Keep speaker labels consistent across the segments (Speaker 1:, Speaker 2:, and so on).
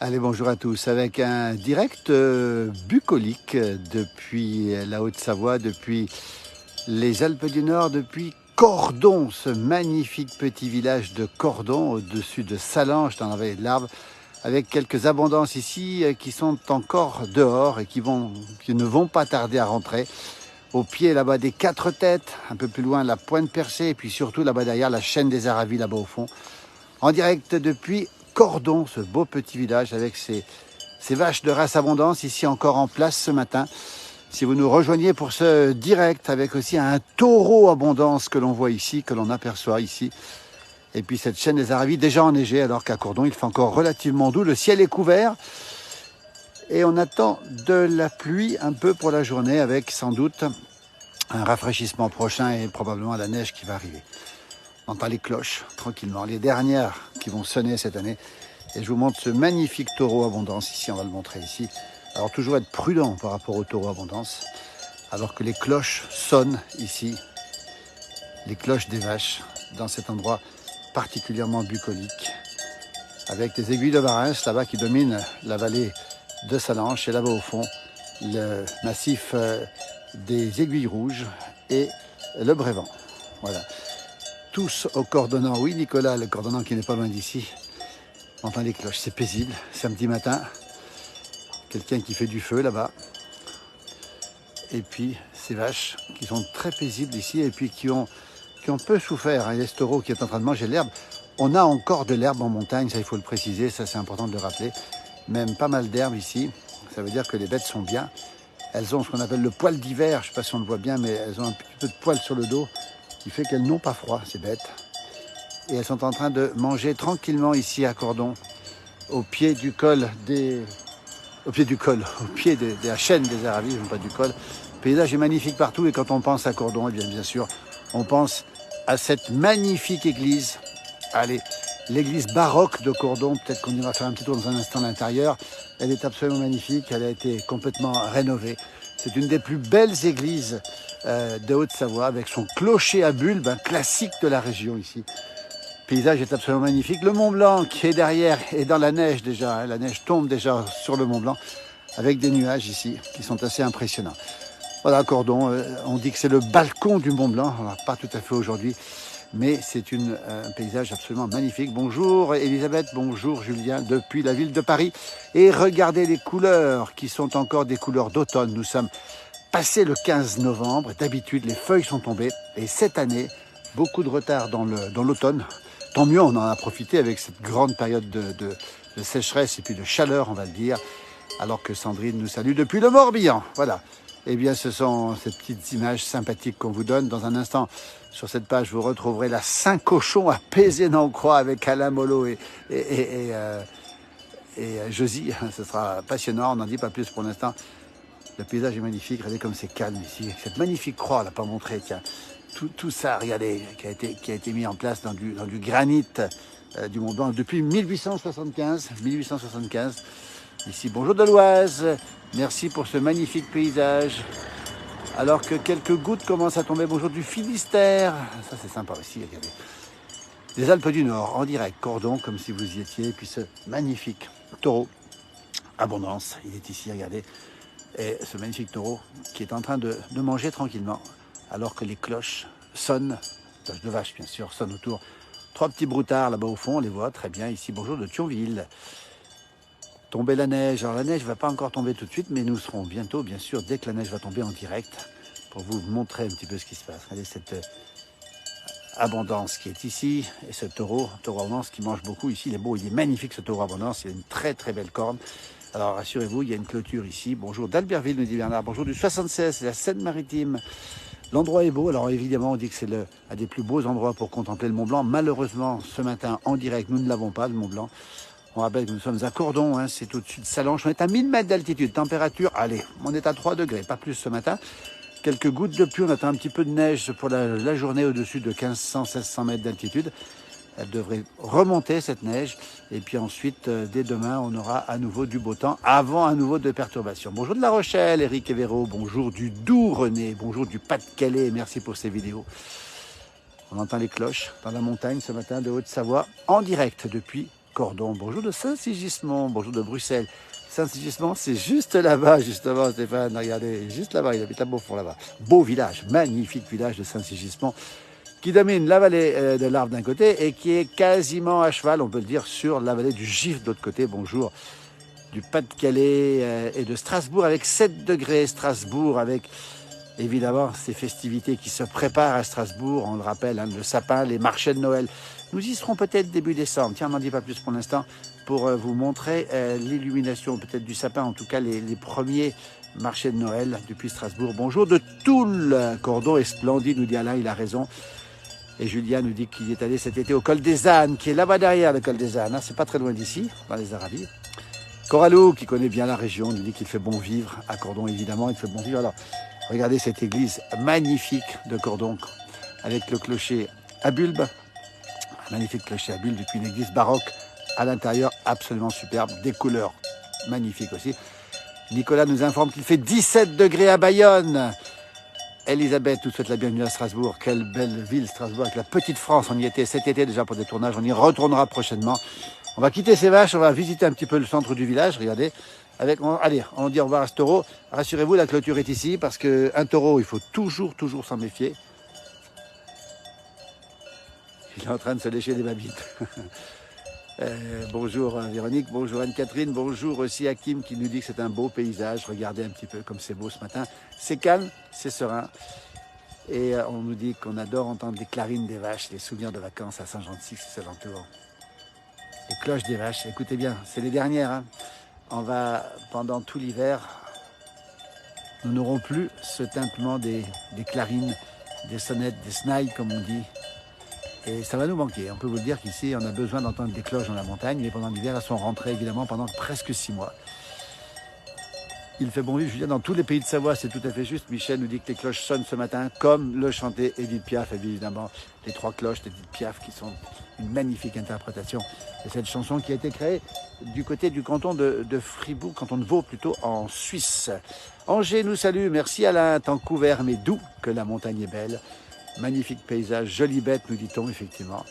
Speaker 1: Allez, bonjour à tous. Avec un direct bucolique depuis la Haute-Savoie, depuis les Alpes du Nord, depuis Cordon, ce magnifique petit village de Cordon, au-dessus de Salange, dans la vallée de l'Arve, avec quelques abondances ici qui sont encore dehors et qui ne vont pas tarder à rentrer. Au pied là-bas des Quatre Têtes, un peu plus loin la Pointe Percée, et puis surtout là-bas derrière la chaîne des Aravis, là-bas au fond. En direct depuis Cordon, ce beau petit village avec ses vaches de race abondance, ici encore en place ce matin. Si vous nous rejoignez pour ce direct, avec aussi un taureau abondance que l'on voit ici, que l'on aperçoit ici. Et puis cette chaîne des Aravis déjà enneigée, alors qu'à Cordon, il fait encore relativement doux. Le ciel est couvert et on attend de la pluie un peu pour la journée, avec sans doute un rafraîchissement prochain et probablement la neige qui va arriver. On entend les cloches tranquillement, les dernières qui vont sonner cette année. Et je vous montre ce magnifique taureau abondance ici, on va le montrer ici. Alors toujours être prudent par rapport au taureau abondance, alors que les cloches sonnent ici, les cloches des vaches, dans cet endroit particulièrement bucolique, avec des aiguilles de Varins là-bas qui dominent la vallée de Salange, et là-bas au fond, le massif des Aiguilles Rouges et le Brévent. Voilà. Tous au cordonnant, oui Nicolas, le cordonnant qui n'est pas loin d'ici. On entend les cloches, c'est paisible, samedi matin. Quelqu'un qui fait du feu là-bas. Et puis ces vaches qui sont très paisibles ici et puis qui ont peu souffert. Il y a ce taureau qui est en train de manger de l'herbe. On a encore de l'herbe en montagne, ça il faut le préciser, ça c'est important de le rappeler. Même pas mal d'herbe ici, ça veut dire que les bêtes sont bien. Elles ont ce qu'on appelle le poil d'hiver, je ne sais pas si on le voit bien, mais elles ont un petit peu de poil sur le dos, qui fait qu'elles n'ont pas froid, ces bêtes. Et elles sont en train de manger tranquillement ici à Cordon, au pied du col au pied de la chaîne des Aravis, non pas du col. Le paysage est magnifique partout et quand on pense à Cordon, eh bien sûr, on pense à cette magnifique église. Allez, l'église baroque de Cordon, peut-être qu'on ira faire un petit tour dans un instant à l'intérieur. Elle est absolument magnifique, elle a été complètement rénovée. C'est une des plus belles églises de Haute-Savoie, avec son clocher à bulbe, un classique de la région ici. Le paysage est absolument magnifique. Le Mont Blanc qui est derrière est dans la neige déjà. La neige tombe déjà sur le Mont Blanc avec des nuages ici qui sont assez impressionnants. Voilà, Cordon, on dit que c'est le balcon du Mont Blanc. Alors, pas tout à fait aujourd'hui, mais c'est un paysage absolument magnifique. Bonjour Elisabeth, bonjour Julien, depuis la ville de Paris. Et regardez les couleurs qui sont encore des couleurs d'automne. Nous sommes passés le 15 novembre. D'habitude, les feuilles sont tombées. Et cette année, beaucoup de retard dans l'automne. Tant mieux, on en a profité avec cette grande période de sécheresse et puis de chaleur, on va le dire, alors que Sandrine nous salue depuis le Morbihan. Voilà. Eh bien, ce sont ces petites images sympathiques qu'on vous donne. Dans un instant, sur cette page, vous retrouverez la Saint-Cochon à Pézé-Nancroix avec Alain Mollo et Josie. Ce sera passionnant, on n'en dit pas plus pour l'instant. Le paysage est magnifique, regardez comme c'est calme ici. Cette magnifique croix, on l'a pas montré, tiens. Tout ça, regardez, qui a été mis en place dans du granit du Mont Blanc depuis 1875. Ici, bonjour de l'Oise, merci pour ce magnifique paysage. Alors que quelques gouttes commencent à tomber, bonjour du Finistère. Ça c'est sympa aussi, regardez. Les Alpes du Nord, en direct, Cordon, comme si vous y étiez. Et puis ce magnifique taureau, abondance, il est ici, regardez. Et ce magnifique taureau qui est en train de manger tranquillement, alors que les cloches sonnent, cloches de vache bien sûr, sonnent autour. Trois petits broutards là-bas au fond, on les voit très bien ici. Bonjour de Thionville. Tomber la neige. Alors la neige ne va pas encore tomber tout de suite, mais nous serons bientôt, bien sûr, dès que la neige va tomber en direct, pour vous montrer un petit peu ce qui se passe. Regardez cette abondance qui est ici, et ce taureau abondance qui mange beaucoup ici. Il est beau, il est magnifique ce taureau abondance, il a une très très belle corne. Alors rassurez-vous, il y a une clôture ici. Bonjour d'Albertville, nous dit Bernard. Bonjour du 76, c'est la Seine-Maritime. L'endroit est beau. Alors évidemment, on dit que c'est un des plus beaux endroits pour contempler le Mont Blanc. Malheureusement, ce matin, en direct, nous ne l'avons pas, le Mont Blanc. On rappelle que nous sommes à Cordon, hein, c'est au-dessus de Salange. On est à 1000 mètres d'altitude. Température, allez, on est à 3 degrés, pas plus ce matin. Quelques gouttes de pluie, on attend un petit peu de neige pour la journée au-dessus de 1500-1600 mètres d'altitude. Elle devrait remonter cette neige. Et puis ensuite, dès demain, on aura à nouveau du beau temps avant à nouveau de perturbations. Bonjour de La Rochelle, Eric Evero. Bonjour du Doubs, René. Bonjour du Pas-de-Calais. Merci pour ces vidéos. On entend les cloches dans la montagne ce matin de Haute-Savoie en direct depuis Cordon, bonjour de Saint-Sigismond, bonjour de Bruxelles. Saint-Sigismond, c'est juste là-bas, justement, Stéphane, regardez, juste là-bas, il habite là-bas au fond, là-bas. Beau village, magnifique village de Saint-Sigismond, qui domine la vallée de l'Arve d'un côté et qui est quasiment à cheval, on peut le dire, sur la vallée du Gif de l'autre côté. Bonjour du Pas-de-Calais et de Strasbourg avec 7 degrés. Strasbourg avec évidemment ces festivités qui se préparent à Strasbourg. On le rappelle, hein, le sapin, les marchés de Noël. Nous y serons peut-être début décembre. Tiens, on n'en dit pas plus pour l'instant pour vous montrer l'illumination peut-être du sapin, en tout cas les premiers marchés de Noël depuis Strasbourg. Bonjour de Toul. Cordon est splendide, nous dit Alain, il a raison. Et Julien nous dit qu'il est allé cet été au col des Ânes, qui est là-bas derrière le col des Ânes. Hein. C'est pas très loin d'ici, dans les Arabies. Coralou, qui connaît bien la région, nous dit qu'il fait bon vivre. À Cordon, évidemment, il fait bon vivre. Alors, regardez cette église magnifique de Cordon, avec le clocher à bulbe. Un magnifique clocher à bulbe, depuis une église baroque à l'intérieur, absolument superbe. Des couleurs magnifiques aussi. Nicolas nous informe qu'il fait 17 degrés à Bayonne. Elisabeth nous souhaite la bienvenue à Strasbourg. Quelle belle ville, Strasbourg, avec la petite France. On y était cet été déjà pour des tournages. On y retournera prochainement. On va quitter ces vaches, on va visiter un petit peu le centre du village. Regardez. Allez, on dit au revoir à ce taureau. Rassurez-vous, la clôture est ici parce qu'un taureau, il faut toujours s'en méfier. Il est en train de se lécher les babites. Bonjour Véronique, bonjour Anne-Catherine, bonjour aussi Hakim qui nous dit que c'est un beau paysage. Regardez un petit peu comme c'est beau ce matin. C'est calme, c'est serein. Et on nous dit qu'on adore entendre les clarines des vaches, les souvenirs de vacances à Saint-Jean-de-Six et ses alentours. Les cloches des vaches, écoutez bien, c'est les dernières. Hein. On va, pendant tout l'hiver, nous n'aurons plus ce tintement des clarines, des sonnettes, des snailles comme on dit. Et ça va nous manquer. On peut vous le dire qu'ici, on a besoin d'entendre des cloches dans la montagne, mais pendant l'hiver, elles sont rentrées évidemment pendant presque 6 mois. Il fait bon vivre, Julien, dans tous les pays de Savoie, c'est tout à fait juste. Michel nous dit que les cloches sonnent ce matin, comme le chantait Édith Piaf, évidemment. Les 3 cloches d'Édith Piaf, qui sont une magnifique interprétation de cette chanson qui a été créée du côté du canton de Fribourg, canton de Vaud plutôt, en Suisse. Angers nous salue, merci Alain, temps couvert mais doux, que la montagne est belle. Magnifique paysage, jolie bête, nous dit-on, effectivement.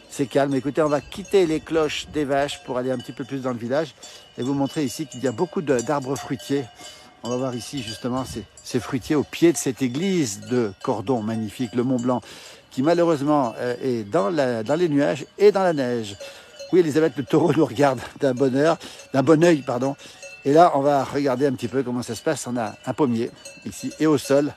Speaker 1: C'est calme. Écoutez, on va quitter les cloches des vaches pour aller un petit peu plus dans le village et vous montrer ici qu'il y a beaucoup d'arbres fruitiers. On va voir ici, justement, ces fruitiers au pied de cette église de Cordon magnifique, le Mont Blanc, qui malheureusement est dans les nuages et dans la neige. Oui, Elisabeth, le taureau nous regarde d'un bon œil, pardon. Et là, on va regarder un petit peu comment ça se passe. On a un pommier ici et au sol.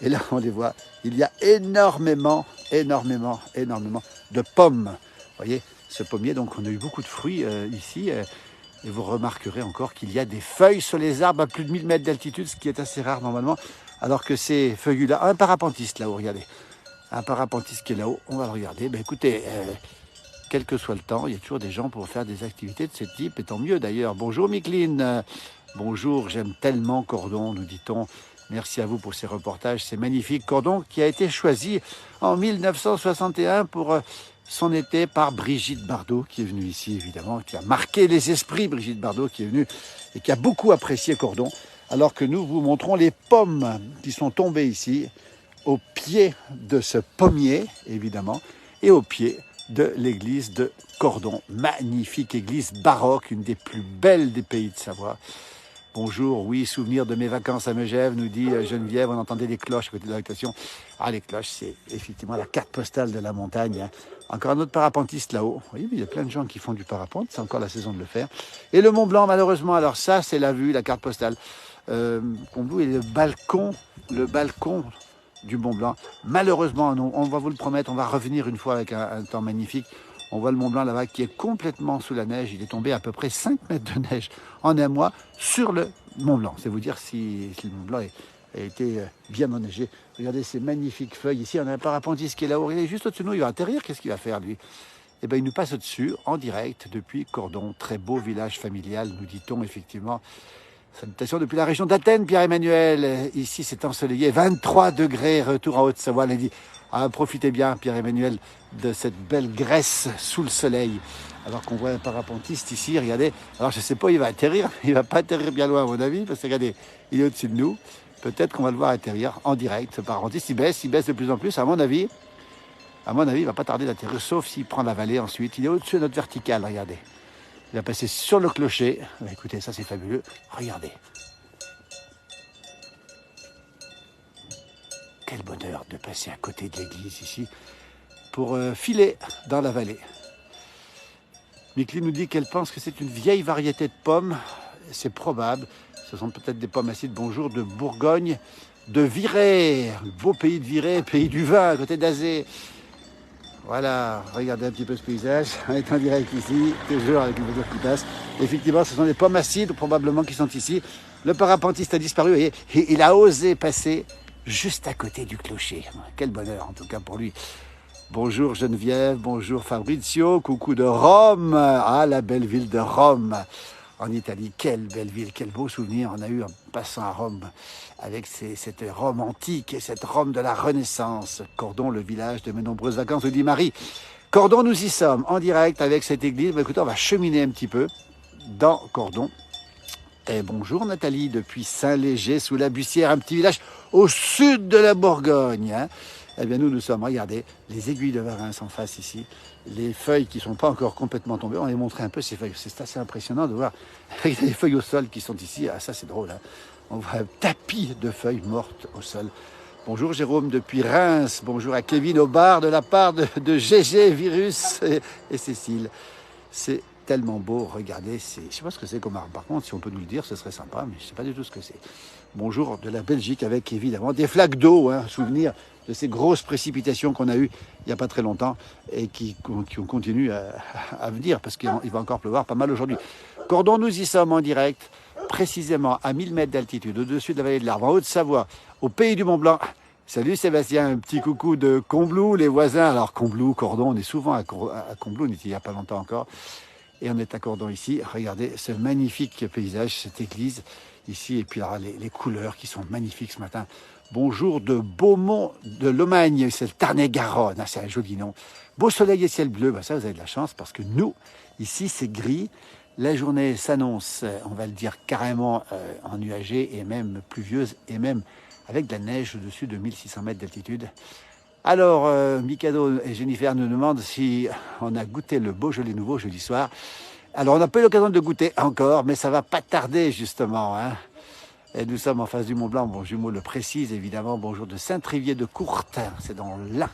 Speaker 1: Et là, on les voit. Il y a énormément de pommes. Vous voyez, ce pommier, donc on a eu beaucoup de fruits ici. Et vous remarquerez encore qu'il y a des feuilles sur les arbres à plus de 1000 mètres d'altitude, ce qui est assez rare normalement. Alors que ces feuilles-là, un parapentiste là-haut, regardez. Un parapentiste qui est là-haut, on va le regarder. Ben écoutez, quel que soit le temps, il y a toujours des gens pour faire des activités de ce type. Et tant mieux d'ailleurs. Bonjour Micheline. Bonjour, j'aime tellement Cordon, nous dit-on. Merci à vous pour ces reportages, c'est magnifique. Cordon qui a été choisi en 1961 pour son été par Brigitte Bardot, qui est venue ici évidemment, qui a marqué les esprits, Brigitte Bardot qui est venue et qui a beaucoup apprécié Cordon, alors que nous vous montrons les pommes qui sont tombées ici, au pied de ce pommier évidemment, et au pied de l'église de Cordon. Magnifique église baroque, une des plus belles des pays de Savoie. Bonjour, oui, souvenir de mes vacances à Megève, nous dit Geneviève, on entendait les cloches à côté de la récréation. Ah, les cloches, c'est effectivement la carte postale de la montagne. Hein. Encore un autre parapentiste là-haut. Oui, mais il y a plein de gens qui font du parapente, c'est encore la saison de le faire. Et le Mont Blanc, malheureusement, alors ça, c'est la vue, la carte postale. Comblou et le balcon du Mont Blanc. Malheureusement, on va vous le promettre, on va revenir une fois avec un temps magnifique. On voit le Mont Blanc là-bas qui est complètement sous la neige. Il est tombé à peu près 5 mètres de neige en un mois sur le Mont Blanc. C'est vous dire si le Mont Blanc a été bien enneigé. Regardez ces magnifiques feuilles. Ici, on a un parapentiste qui est là-haut. Il est juste au-dessus de nous. Il va atterrir. Qu'est-ce qu'il va faire, lui? Eh bien, il nous passe au-dessus, en direct, depuis Cordon. Très beau village familial, nous dit-on, effectivement. Salutations depuis la région d'Athènes, Pierre-Emmanuel. Ici, c'est ensoleillé. 23 degrés, retour en Haute-Savoie lundi. Ah, profitez bien, Pierre-Emmanuel, de cette belle Grèce sous le soleil. Alors qu'on voit un parapentiste ici, regardez. Alors, je ne sais pas, il va atterrir. Il ne va pas atterrir bien loin, à mon avis, parce que regardez, il est au-dessus de nous. Peut-être qu'on va le voir atterrir en direct. Ce parapentiste, il baisse de plus en plus. À mon avis, il ne va pas tarder d'atterrir, sauf s'il prend la vallée ensuite. Il est au-dessus de notre verticale, regardez. Il va passer sur le clocher. Écoutez, ça c'est fabuleux. Regardez. Quel bonheur de passer à côté de l'église ici pour filer dans la vallée. Mikli nous dit qu'elle pense que c'est une vieille variété de pommes. C'est probable. Ce sont peut-être des pommes acides. Bonjour de Bourgogne, de Virey, le beau pays de Virey, pays du vin à côté d'Azé. Voilà, regardez un petit peu ce paysage. On est en direct ici, toujours avec une voiture qui passe. Effectivement, ce sont des pommes acides probablement qui sont ici. Le parapentiste a disparu, vous voyez, et il a osé passer juste à côté du clocher. Quel bonheur en tout cas pour lui. Bonjour Geneviève, bonjour Fabrizio, coucou de Rome. Ah, la belle ville de Rome en Italie. Quelle belle ville, quel beau souvenir on a eu en passant à Rome avec cette Rome antique et cette Rome de la Renaissance. Cordon, le village de mes nombreuses vacances, dit Marie. Cordon, nous y sommes en direct avec cette église. Bah, écoutez, on va cheminer un petit peu dans Cordon. Et bonjour Nathalie, depuis Saint-Léger, sous la Bussière, un petit village au sud de la Bourgogne. Hein. Eh bien nous sommes, regardez, les aiguilles de Varins en face ici, les feuilles qui ne sont pas encore complètement tombées. On va montrer un peu ces feuilles, c'est assez impressionnant de voir les feuilles au sol qui sont ici. Ah ça c'est drôle, hein. On voit un tapis de feuilles mortes au sol. Bonjour Jérôme depuis Reims, bonjour à Kevin au bar de la part de GG, Virus et Cécile. C'est tellement beau, regardez, je ne sais pas ce que c'est comme arbre. Par contre, si on peut nous le dire, ce serait sympa, mais je ne sais pas du tout ce que c'est. Bonjour de la Belgique avec évidemment des flaques d'eau, hein, souvenir de ces grosses précipitations qu'on a eues il n'y a pas très longtemps et qui continuent à venir parce qu'il va encore pleuvoir pas mal aujourd'hui. Cordon, nous y sommes en direct, précisément à 1000 mètres d'altitude, au-dessus de la vallée de l'Arve, en Haute-Savoie, au pays du Mont-Blanc. Salut Sébastien, un petit coucou de Combloux, les voisins. Alors Combloux, Cordon, on est souvent à Combloux, on était il n'y a pas longtemps encore. Et on est à Cordon ici. Regardez ce magnifique paysage, cette église ici. Et puis alors, les couleurs qui sont magnifiques ce matin. Bonjour de Beaumont de Lomagne, c'est le Tarn-et-Garonne. Ah, c'est un joli nom. Beau soleil et ciel bleu, ça vous avez de la chance parce que nous, ici, c'est gris. La journée s'annonce, on va le dire carrément ennuagée et même pluvieuse et même avec de la neige au-dessus de 1600 mètres d'altitude. Alors, Mikado et Jennifer nous demandent si on a goûté le Beaujolais nouveau jeudi soir. Alors, on n'a pas eu l'occasion de goûter encore, mais ça va pas tarder justement. Hein. Et nous sommes en face du Mont Blanc. Bon, jumeau le précise évidemment. Bonjour de Saint-Trivier de Courtin, c'est dans l'Ain.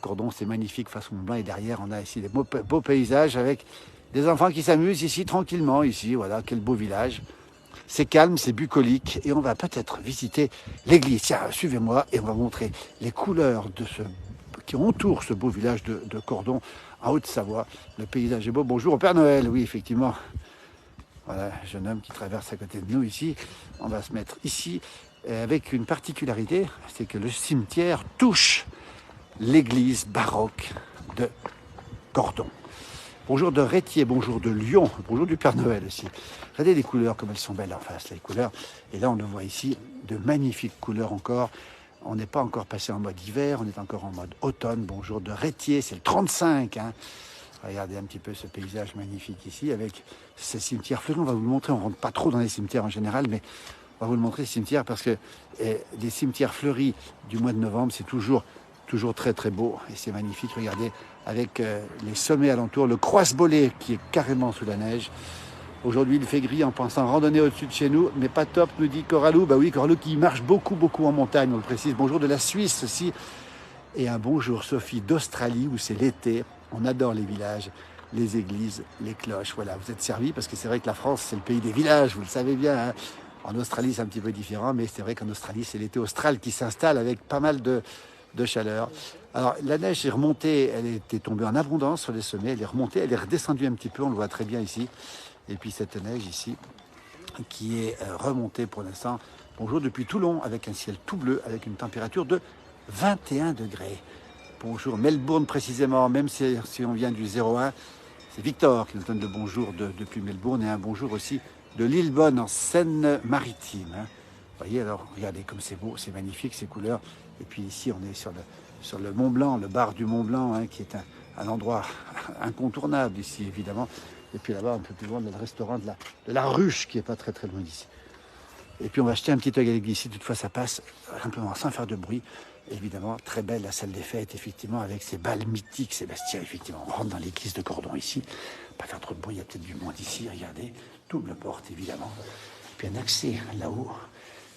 Speaker 1: Cordon, c'est magnifique face au Mont Blanc. Et derrière, on a ici des beaux paysages avec des enfants qui s'amusent ici tranquillement. Ici, voilà, quel beau village. C'est calme, c'est bucolique et on va peut-être visiter l'église. Tiens, suivez-moi et on va montrer les couleurs qui entourent ce beau village de Cordon en Haute-Savoie. Le paysage est beau. Bonjour au Père Noël, oui, effectivement. Voilà, jeune homme qui traverse à côté de nous ici. On va se mettre ici avec une particularité, c'est que le cimetière touche l'église baroque de Cordon. Bonjour de Rétier, bonjour de Lyon, bonjour du Père Noël aussi. Regardez les couleurs, comme elles sont belles en face, les couleurs. Et là, on le voit ici, de magnifiques couleurs encore. On n'est pas encore passé en mode hiver, on est encore en mode automne. Bonjour de Rétier, c'est le 35. Hein. Regardez un petit peu ce paysage magnifique ici, avec ces cimetières fleuris. On va vous le montrer, on ne rentre pas trop dans les cimetières en général, mais on va vous le montrer, ces cimetières, parce que les cimetières fleuris du mois de novembre, c'est toujours très très beau et c'est magnifique. Regardez avec les sommets alentours, le Croisse-Bollet qui est carrément sous la neige. Aujourd'hui il fait gris en pensant randonner au-dessus de chez nous, mais pas top, nous dit Coralou. Bah oui, Coralou qui marche beaucoup en montagne, on le précise. Bonjour de la Suisse aussi. Et un bonjour Sophie d'Australie où c'est l'été. On adore les villages, les églises, les cloches. Voilà, vous êtes servis parce que c'est vrai que la France c'est le pays des villages, vous le savez bien. Hein. En Australie c'est un petit peu différent, mais c'est vrai qu'en Australie c'est l'été austral qui s'installe avec pas mal de chaleur. Alors la neige est remontée, elle était tombée en abondance sur les sommets, elle est remontée, elle est redescendue un petit peu, on le voit très bien ici. Et puis cette neige ici qui est remontée pour l'instant. Bonjour depuis Toulon avec un ciel tout bleu, avec une température de 21 degrés. Bonjour Melbourne précisément, même si on vient du 01, c'est Victor qui nous donne le bonjour depuis Melbourne et un bonjour aussi de Lillebonne en Seine-Maritime. Hein. Vous voyez alors, regardez comme c'est beau, c'est magnifique ces couleurs. Et puis ici, on est sur le Mont Blanc, le bar du Mont Blanc, hein, qui est un endroit incontournable ici, évidemment. Et puis là-bas, un peu plus loin, le restaurant de la Ruche, qui n'est pas très très loin d'ici. Et puis on va jeter un petit œil à l'église ici. Toutefois, ça passe simplement sans faire de bruit. Évidemment, très belle la salle des fêtes, effectivement, avec ses balles mythiques. Sébastien, effectivement, on rentre dans l'église de Cordon ici. pas faire trop de bruit, il y a peut-être du monde ici, regardez. Double porte, évidemment. Puis un accès là-haut.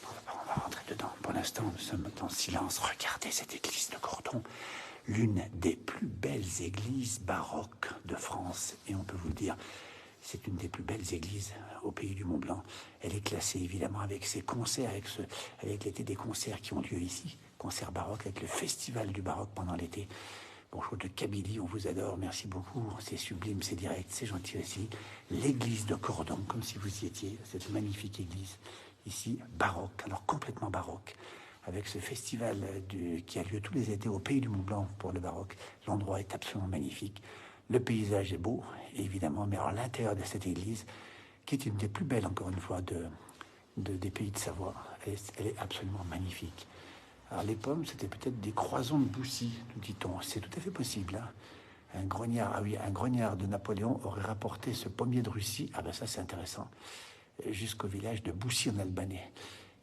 Speaker 1: On va rentrer dedans. Pour l'instant, nous sommes en silence. Regardez cette église de Cordon. L'une des plus belles églises baroques de France. Et on peut vous le dire, c'est une des plus belles églises au pays du Mont-Blanc. Elle est classée évidemment avec ses concerts, avec l'été des concerts qui ont lieu ici. Concerts baroques, avec le festival du baroque pendant l'été. Bonjour de Kabylie, on vous adore, merci beaucoup. C'est sublime, c'est direct, c'est gentil aussi. L'église de Cordon, comme si vous y étiez, cette magnifique église ici, baroque, alors complètement baroque. Avec ce festival qui a lieu tous les étés au Pays du Mont-Blanc pour le baroque. L'endroit est absolument magnifique. Le paysage est beau, évidemment, mais alors l'intérieur de cette église, qui est une des plus belles, encore une fois, des pays de Savoie, elle est absolument magnifique. Alors les pommes, c'était peut-être des croisons de Boussy, nous dit-on. C'est tout à fait possible. Hein. Un grognard de Napoléon aurait rapporté ce pommier de Russie. Ah ben ça, c'est intéressant. Jusqu'au village de Boussy en Albanais.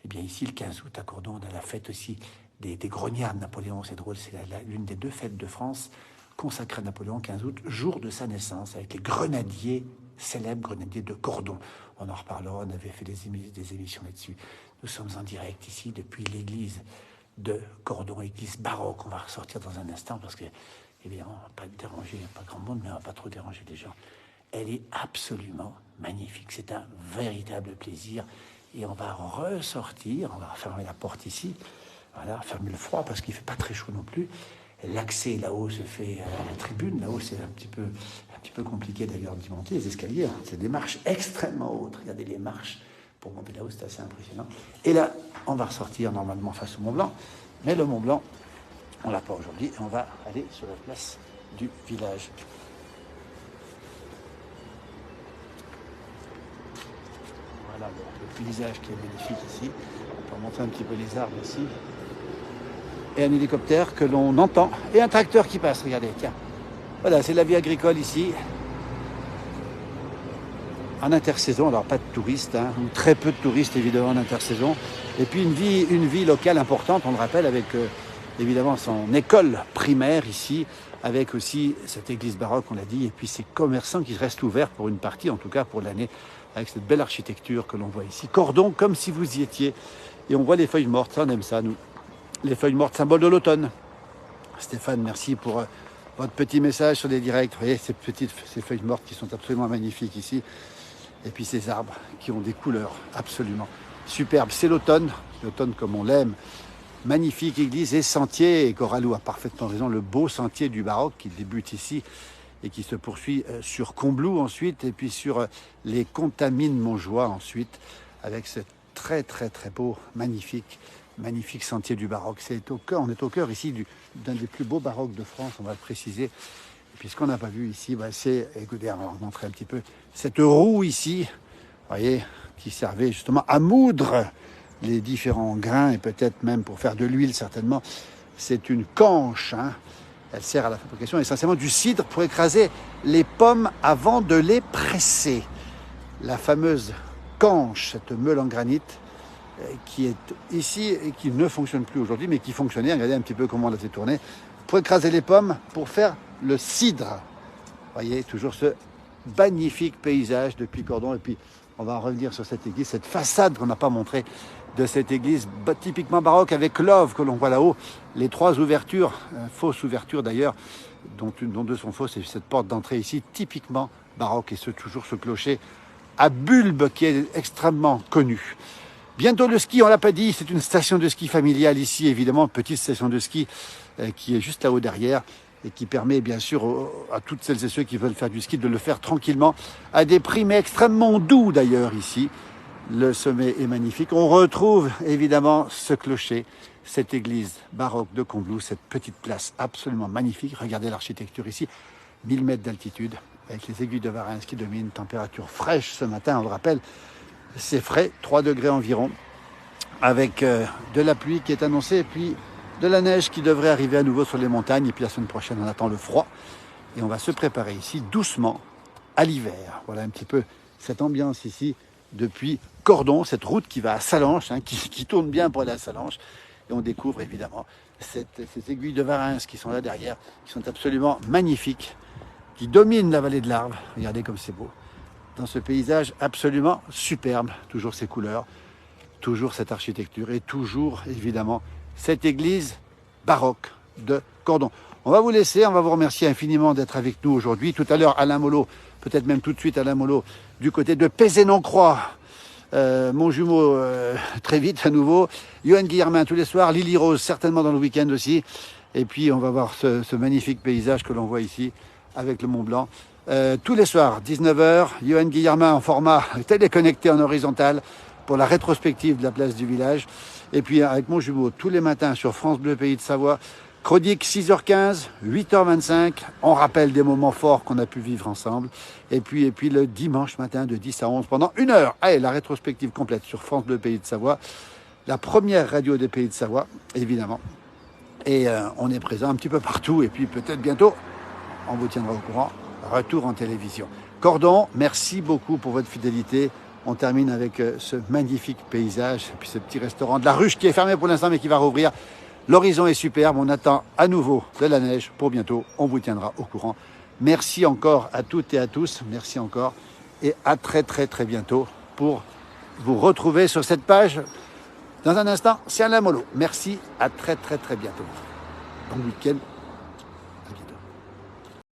Speaker 1: Eh bien ici, le 15 août, à Cordon, on a la fête aussi des grognards de Napoléon. C'est drôle, c'est l'une des deux fêtes de France consacrée à Napoléon, 15 août, jour de sa naissance, avec les grenadiers, célèbres grenadiers de Cordon. On en reparlera, on avait fait des émissions là-dessus. Nous sommes en direct ici depuis l'église de Cordon, église baroque. On va ressortir dans un instant parce que, évidemment, on va pas déranger, pas grand monde, mais on va pas trop déranger les gens. Elle est absolument magnifique. C'est un véritable plaisir. Et on va ressortir, on va fermer la porte ici, voilà, fermer le froid parce qu'il ne fait pas très chaud non plus. L'accès là-haut se fait à la tribune. Là-haut, c'est un petit peu compliqué d'ailleurs d'y monter. Les escaliers, c'est des marches extrêmement hautes. Regardez les marches pour monter là-haut, c'est assez impressionnant. Et là, on va ressortir normalement face au Mont-Blanc. Mais le Mont-Blanc, on ne l'a pas aujourd'hui. Et on va aller sur la place du village. Voilà le paysage qui est magnifique ici. On peut montrer un petit peu les arbres ici. Et un hélicoptère que l'on entend. Et un tracteur qui passe, regardez, tiens. Voilà, c'est la vie agricole ici. En intersaison, alors pas de touristes, hein, ou très peu de touristes évidemment en intersaison. Et puis une vie locale importante, on le rappelle, avec évidemment son école primaire ici, avec aussi cette église baroque, on l'a dit, et puis ces commerçants qui restent ouverts pour une partie, en tout cas pour l'année, avec cette belle architecture que l'on voit ici. Cordon, comme si vous y étiez. Et on voit les feuilles mortes, ça on aime ça, nous. Les feuilles mortes, symbole de l'automne. Stéphane, merci pour votre petit message sur les directs. Vous voyez ces feuilles mortes qui sont absolument magnifiques ici. Et puis ces arbres qui ont des couleurs absolument superbes. C'est l'automne comme on l'aime. Magnifique église et sentier. Et Coralou a parfaitement raison. Le beau sentier du baroque qui débute ici et qui se poursuit sur Combloux ensuite. Et puis sur les Contamines Montjoie ensuite. Avec ce très très très beau, magnifique sentier du baroque. On est au cœur ici d'un des plus beaux baroques de France, on va le préciser. Et puis ce qu'on n'a pas vu ici, c'est, écoutez, on va vous montrer un petit peu cette roue ici, vous voyez, qui servait justement à moudre les différents grains et peut-être même pour faire de l'huile certainement. C'est une canche, hein. Elle sert à la fabrication essentiellement du cidre pour écraser les pommes avant de les presser. La fameuse canche, cette meule en granit, qui est ici et qui ne fonctionne plus aujourd'hui, mais qui fonctionnait, regardez un petit peu comment on l'a fait tourner, pour écraser les pommes, pour faire le cidre. Vous voyez, toujours ce magnifique paysage depuis Cordon. Et puis, on va revenir sur cette église, cette façade qu'on n'a pas montrée de cette église typiquement baroque avec l'œuvre que l'on voit là-haut. Les trois ouvertures, fausses ouvertures d'ailleurs, dont deux sont fausses, et cette porte d'entrée ici, typiquement baroque. Et toujours ce clocher à bulbe qui est extrêmement connu. Bientôt le ski, on l'a pas dit, c'est une station de ski familiale ici, évidemment, petite station de ski qui est juste là-haut derrière et qui permet bien sûr à toutes celles et ceux qui veulent faire du ski de le faire tranquillement à des prix mais extrêmement doux d'ailleurs ici. Le sommet est magnifique. On retrouve évidemment ce clocher, cette église baroque de Combloux, cette petite place absolument magnifique. Regardez l'architecture ici, 1000 mètres d'altitude avec les aiguilles de Varins qui dominent, température fraîche ce matin, on le rappelle. C'est frais, 3 degrés environ, avec de la pluie qui est annoncée, et puis de la neige qui devrait arriver à nouveau sur les montagnes. Et puis la semaine prochaine, on attend le froid. Et on va se préparer ici doucement à l'hiver. Voilà un petit peu cette ambiance ici depuis Cordon, cette route qui va à Sallanches, hein, qui tourne bien pour aller à Sallanches. Et on découvre évidemment ces aiguilles de Varins qui sont là derrière, qui sont absolument magnifiques. qui domine la vallée de l'Arve. Regardez comme c'est beau. Dans ce paysage absolument superbe, toujours ces couleurs, toujours cette architecture et toujours évidemment cette église baroque de Cordon. On va vous laisser, on va vous remercier infiniment d'être avec nous aujourd'hui. Tout à l'heure, Alain Molot, peut-être même tout de suite Alain Molot, du côté de Pézénon-Croix. Mon jumeau, très vite à nouveau. Johan Guillermin tous les soirs, Lily Rose certainement dans le week-end aussi. Et puis on va voir ce magnifique paysage que l'on voit ici avec le Mont Blanc. Tous les soirs, 19h, Johan Guillermin en format téléconnecté en horizontal pour la rétrospective de la place du village. Et puis avec mon jumeau, tous les matins sur France Bleu Pays de Savoie, chronique 6h15, 8h25, on rappelle des moments forts qu'on a pu vivre ensemble. Et puis le dimanche matin de 10 à 11 pendant 1 heure. Allez, la rétrospective complète sur France Bleu Pays de Savoie, la première radio des Pays de Savoie, évidemment. Et on est présent un petit peu partout. Et puis peut-être bientôt, on vous tiendra au courant, retour en télévision. Cordon, merci beaucoup pour votre fidélité. On termine avec ce magnifique paysage, et puis ce petit restaurant de la Ruche qui est fermé pour l'instant mais qui va rouvrir. L'horizon est superbe, on attend à nouveau de la neige pour bientôt, on vous tiendra au courant. Merci encore à toutes et à tous, merci encore et à très bientôt pour vous retrouver sur cette page. Dans un instant, c'est Alain Molot. Merci, à très bientôt. Bon week-end.